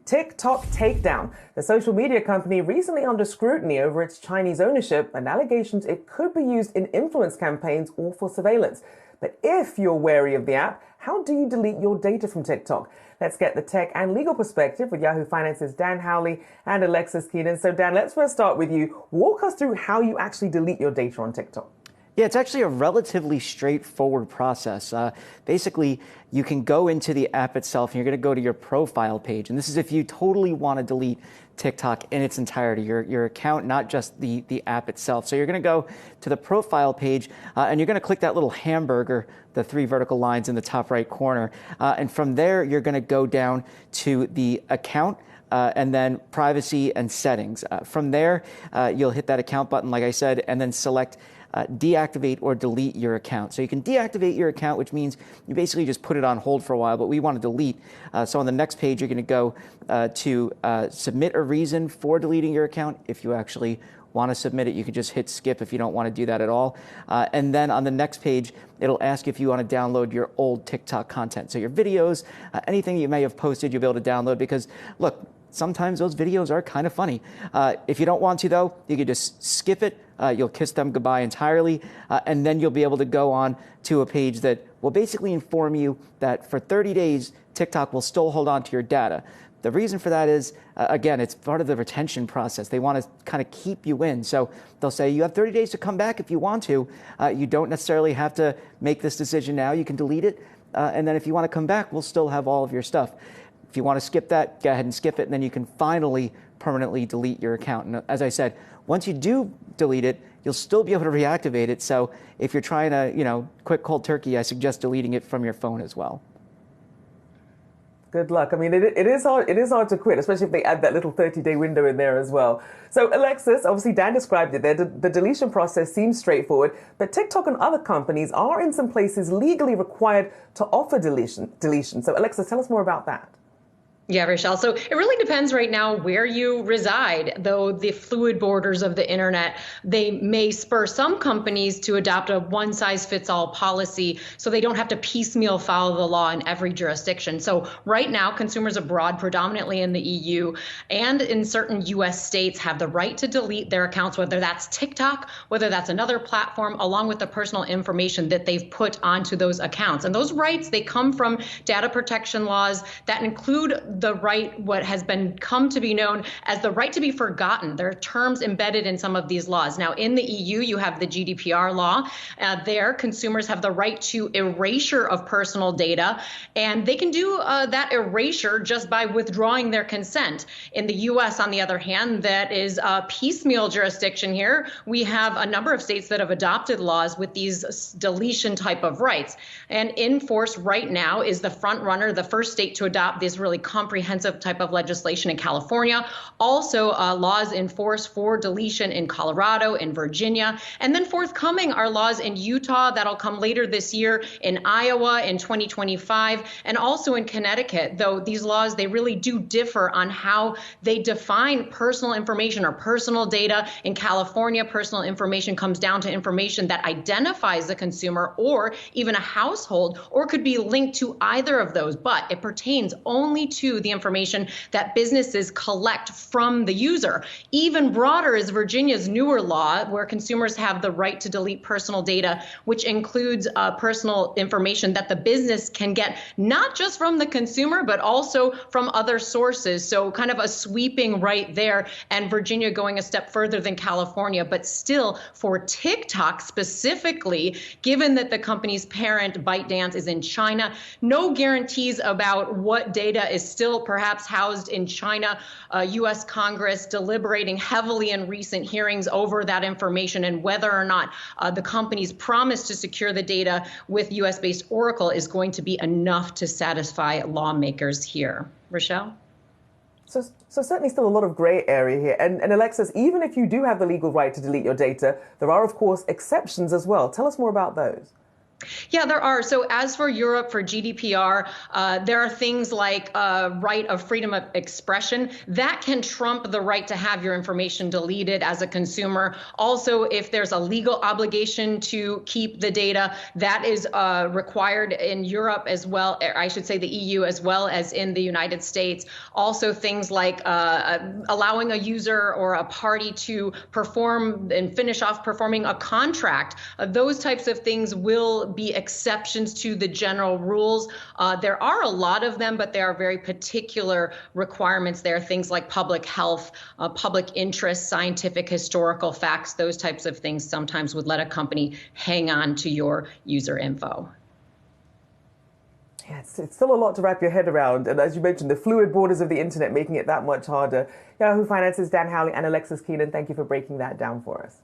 TikTok takedown. The social media company recently under scrutiny over its Chinese ownership and allegations it could be used in influence campaigns or for surveillance. But if you're wary of the app, how do you delete your data from TikTok? Let's get the tech and legal perspective with Yahoo Finance's Dan Howley and Alexis Keenan. So Dan, let's first start with you. Walk us through how you actually delete your data on TikTok. Yeah, it's actually a relatively straightforward process. Basically, you can go into the app itself and you're going to go to your profile page. And this is if you totally want to delete TikTok in its entirety, your account, not just the app itself. So you're going to go to the profile page and you're going to click that little hamburger, the 3 vertical lines in the top right corner. And from there, you're going to go down to the account. And then privacy and settings. From there, you'll hit that account button, like I said, and then select deactivate or delete your account. So you can deactivate your account, which means you basically just put it on hold for a while, but we want to delete. So on the next page, you're going to go to submit a reason for deleting your account. If you actually want to submit it, you can just hit skip if you don't want to do that at all. And then on the next page, it'll ask if you want to download your old TikTok content. So your videos, anything you may have posted, you'll be able to download because, look, sometimes those videos are kind of funny. If you don't want to, though, you can just skip it. You'll kiss them goodbye entirely, and then you'll be able to go on to a page that will basically inform you that for 30 days, TikTok will still hold on to your data. The reason for that is, again, it's part of the retention process. They want to kind of keep you in. So they'll say you have 30 days to come back if you want to. You don't necessarily have to make this decision now. You can delete it. And then if you want to come back, we'll still have all of your stuff. If you want to skip that, go ahead and skip it, and then you can finally permanently delete your account. And as I said, once you do delete it, you'll still be able to reactivate it. So if you're trying to, quit cold turkey, I suggest deleting it from your phone as well. Good luck. I mean, it is hard to quit, especially if they add that little 30-day window in there as well. So Alexis, obviously Dan described it there. The deletion process seems straightforward, but TikTok and other companies are in some places legally required to offer deletion. So Alexis, tell us more about that. Yeah, Rochelle. So it really depends right now where you reside, though the fluid borders of the internet, they may spur some companies to adopt a one-size-fits-all policy so they don't have to piecemeal follow the law in every jurisdiction. So right now, consumers abroad, predominantly in the EU and in certain US states, have the right to delete their accounts, whether that's TikTok, whether that's another platform, along with the personal information that they've put onto those accounts. And those rights, they come from data protection laws that include the right, what has come to be known as the right to be forgotten. There are terms embedded in some of these laws. Now, in the EU, you have the GDPR law. There, consumers have the right to erasure of personal data, and they can do that erasure just by withdrawing their consent. In the US, on the other hand, that is a piecemeal jurisdiction here. We have a number of states that have adopted laws with these deletion type of rights. And in force right now is the front runner, the first state to adopt this really comprehensive type of legislation in California. Also, laws in force for deletion in Colorado, in Virginia. And then forthcoming are laws in Utah that'll come later this year, in Iowa in 2025, and also in Connecticut, though these laws, they really do differ on how they define personal information or personal data. In California, personal information comes down to information that identifies the consumer or even a household, or could be linked to either of those, but it pertains only to the information that businesses collect from the user. Even broader is Virginia's newer law, where consumers have the right to delete personal data, which includes personal information that the business can get not just from the consumer, but also from other sources. So kind of a sweeping right there, and Virginia going a step further than California. But still, for TikTok specifically, given that the company's parent ByteDance is in China, no guarantees about what data is still perhaps housed in China. U.S. Congress deliberating heavily in recent hearings over that information and whether or not the company's promise to secure the data with U.S.-based Oracle is going to be enough to satisfy lawmakers here. Rochelle? So certainly still a lot of gray area here. And Alexis, even if you do have the legal right to delete your data, there are, of course, exceptions as well. Tell us more about those. Yeah, there are. So as for Europe, for GDPR, there are things like right of freedom of expression that can trump the right to have your information deleted as a consumer. Also, if there's a legal obligation to keep the data, that is required in Europe as well. I should say the EU as well as in the United States. Also, things like allowing a user or a party to perform and finish off performing a contract. Those types of things will be exceptions to the general rules. There are a lot of them, but there are very particular requirements there. Things like public health, public interest, scientific, historical facts, those types of things sometimes would let a company hang on to your user info. Yeah, it's still a lot to wrap your head around. And as you mentioned, the fluid borders of the internet making it that much harder. Yahoo Finance's Dan Howley and Alexis Keenan, thank you for breaking that down for us.